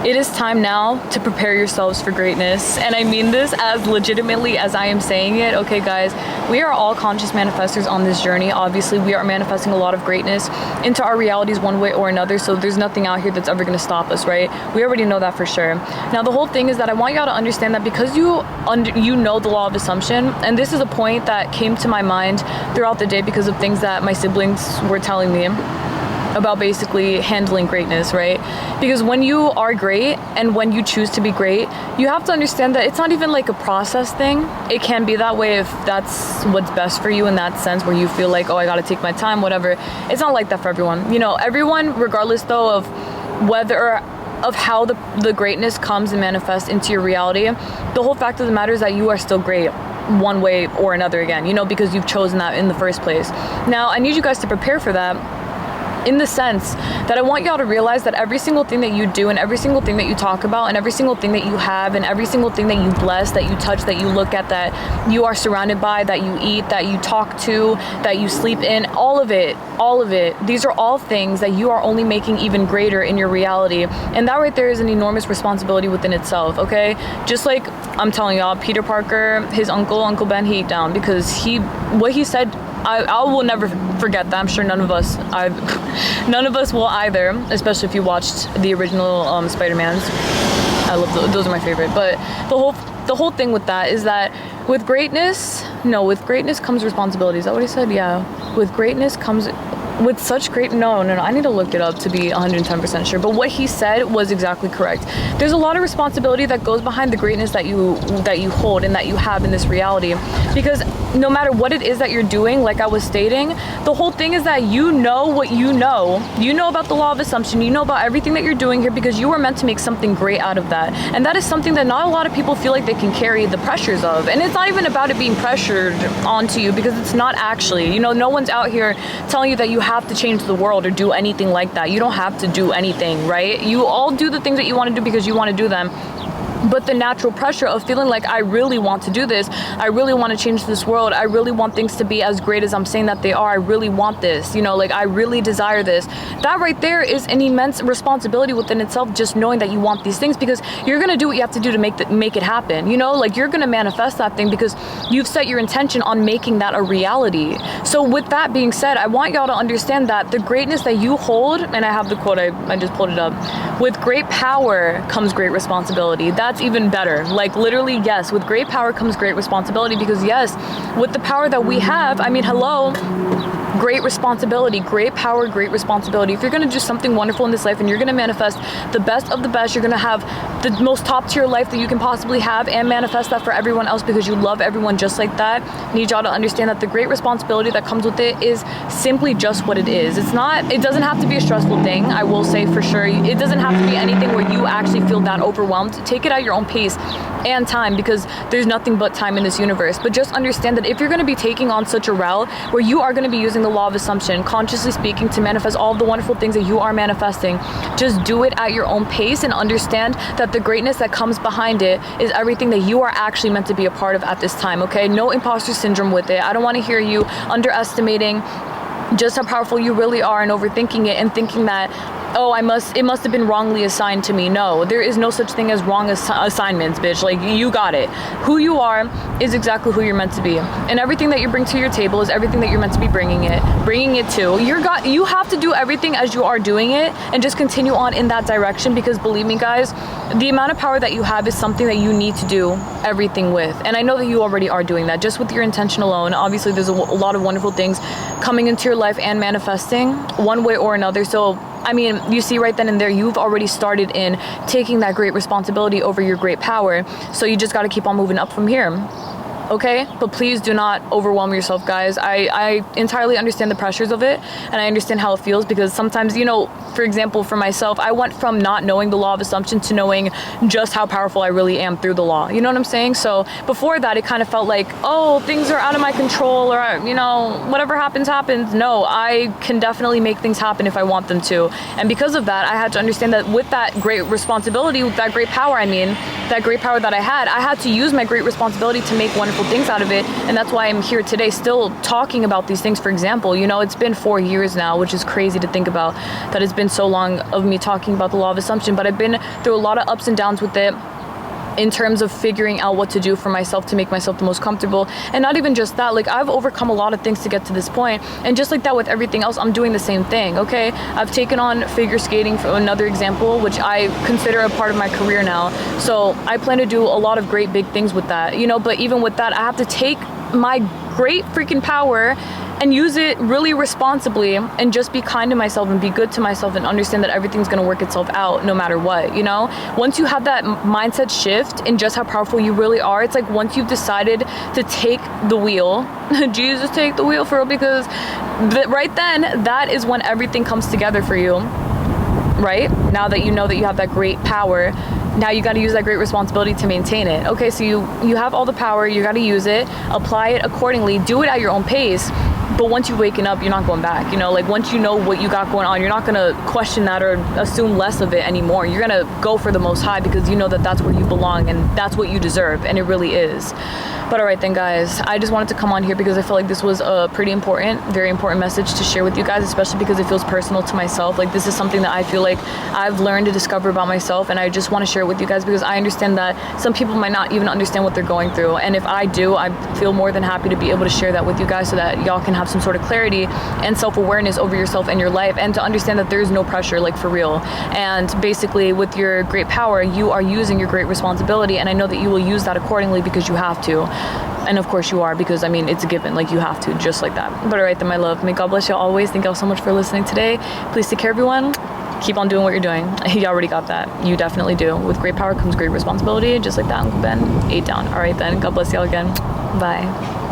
It is time now to prepare yourselves for greatness. And I mean this as legitimately as I am saying it. Okay, guys, we are all conscious manifestors on this journey. Obviously, we are manifesting a lot of greatness into our realities one way or another. So there's nothing out here that's ever going to stop us, right? We already know that for sure. Now, the whole thing is that I want y'all to understand that because you know the law of assumption, and this is a point that came to my mind throughout the day because of things that my siblings were telling me about basically handling greatness, right? Because when you are great and when you choose to be great, you have to understand that it's not even like a process thing. It can be that way if that's what's best for you in that sense, where you feel like, oh, I gotta take my time, whatever. It's not like that for everyone. You know, everyone, regardless though of whether of how the greatness comes and manifests into your reality, the whole fact of the matter is that you are still great one way or another again, you know, because you've chosen that in the first place. Now, I need you guys to prepare for that, in the sense that I want y'all to realize that every single thing that you do and every single thing that you talk about and every single thing that you have and every single thing that you bless, that you touch, that you look at, that you are surrounded by, that you eat, that you talk to, that you sleep in, all of it, these are all things that you are only making even greater in your reality. And that right there is an enormous responsibility within itself, okay? Just like I'm telling y'all, Peter Parker, his Uncle Ben, he ate down because what he said, I will never forget that. I'm sure none of us will either, especially if you watched the original Spider-Mans. I love those are my favorite. But the whole thing with that is that with greatness comes responsibility. Is that what he said? Yeah. With greatness comes no, I need to look it up to be 110% sure, but what he said was exactly correct. There's a lot of responsibility that goes behind the greatness that you hold and that you have in this reality, because no matter what it is that you're doing, like I was stating, the whole thing is that you know what you know about the law of assumption, you know about everything that you're doing here, because you were meant to make something great out of that. And that is something that not a lot of people feel like they can carry the pressures of. And it's not even about it being pressured onto you, because it's not actually, you know, no one's out here telling you that you have to change the world or do anything like that. You don't have to do anything, right? You all do the things that you want to do because you want to do them. But the natural pressure of feeling like, I really want to do this, I really want to change this world, I really want things to be as great as I'm saying that they are, I really want this, you know, like I really desire this. That right there is an immense responsibility within itself, just knowing that you want these things, because you're going to do what you have to do to make it happen, you know, like you're going to manifest that thing because you've set your intention on making that a reality. So with that being said, I want y'all to understand that the greatness that you hold, and I have the quote, I just pulled it up, with great power comes great responsibility. That's even better. Like literally, yes, with great power comes great responsibility, because yes, with the power that we have, I mean, hello, great responsibility, great power, great responsibility. If you're going to do something wonderful in this life and you're going to manifest the best of the best, you're going to have the most top tier life that you can possibly have and manifest that for everyone else because you love everyone just like that. I need y'all to understand that the great responsibility that comes with it is simply just what it is. It doesn't have to be a stressful thing. I will say for sure, it doesn't have to be anything where you actually feel that overwhelmed. Take it at your own pace and time, because there's nothing but time in this universe. But just understand that if you're going to be taking on such a route where you are going to be using the law of assumption, consciously speaking, to manifest all of the wonderful things that you are manifesting, just do it at your own pace and understand that the greatness that comes behind it is everything that you are actually meant to be a part of at this time, okay? No imposter syndrome with it. I don't want to hear you underestimating just how powerful you really are and overthinking it and thinking that, oh, it must have been wrongly assigned to me. No, there is no such thing as wrong assignments, bitch. Like, you got it. Who you are is exactly who you're meant to be. And everything that you bring to your table is everything that you're meant to be bringing it to. You have to do everything as you are doing it and just continue on in that direction, because believe me, guys, the amount of power that you have is something that you need to do everything with. And I know that you already are doing that just with your intention alone. Obviously, there's a lot of wonderful things coming into your life and manifesting one way or another. So I mean, you see right then and there, you've already started in taking that great responsibility over your great power. So you just got to keep on moving up from here. Okay? But please do not overwhelm yourself, guys. I entirely understand the pressures of it, and I understand how it feels, because sometimes, you know, for example, for myself, I went from not knowing the law of assumption to knowing just how powerful I really am through the law. You know what I'm saying? So before that, it kind of felt like, oh, things are out of my control, or, you know, whatever happens, happens. No, I can definitely make things happen if I want them to. And because of that, I had to understand that with that great responsibility, with that great power, that great power that I had to use my great responsibility to make wonderful wonderful things out of it. And that's why I'm here today still talking about these things. For example, you know, it's been 4 years now, which is crazy to think about, that it's been so long of me talking about the law of assumption. But I've been through a lot of ups and downs with it, in terms of figuring out what to do for myself to make myself the most comfortable. And not even just that, like, I've overcome a lot of things to get to this point. And just like that with everything else, I'm doing the same thing, okay? I've taken on figure skating, for another example, which I consider a part of my career now. So I plan to do a lot of great big things with that, you know. But even with that, I have to take my great freaking power and use it really responsibly, and just be kind to myself and be good to myself, and understand that everything's gonna work itself out no matter what, you know? Once you have that mindset shift in just how powerful you really are, it's like once you've decided to take the wheel, Jesus, take the wheel for real, because right then, that is when everything comes together for you, right? Now that you know that you have that great power, now you got to use that great responsibility to maintain it. Okay, so you have all the power, you got to use it, apply it accordingly, do it at your own pace. But once you're waking up, you're not going back, you know? Like, once you know what you got going on, you're not gonna question that or assume less of it anymore. You're gonna go for the most high, because you know that that's where you belong and that's what you deserve, and it really is. But all right then, guys, I just wanted to come on here because I feel like this was a pretty important, very important message to share with you guys, especially because it feels personal to myself. Like, this is something that I feel like I've learned to discover about myself, and I just want to share it with you guys because I understand that some people might not even understand what they're going through. And if I do, I feel more than happy to be able to share that with you guys, so that y'all can have some sort of clarity and self-awareness over yourself and your life, and to understand that there is no pressure, like, for real. And basically, with your great power, you are using your great responsibility, and I know that you will use that accordingly because you have to. And of course you are, because I mean, it's a given, like, you have to, just like that. But all right then, my love, may God bless you always. Thank y'all so much for listening today. Please take care, everyone. Keep on doing what you're doing. You already got that. You definitely do. With great power comes great responsibility, just like that, Uncle Ben. 8 down. All right then, God bless y'all again. Bye.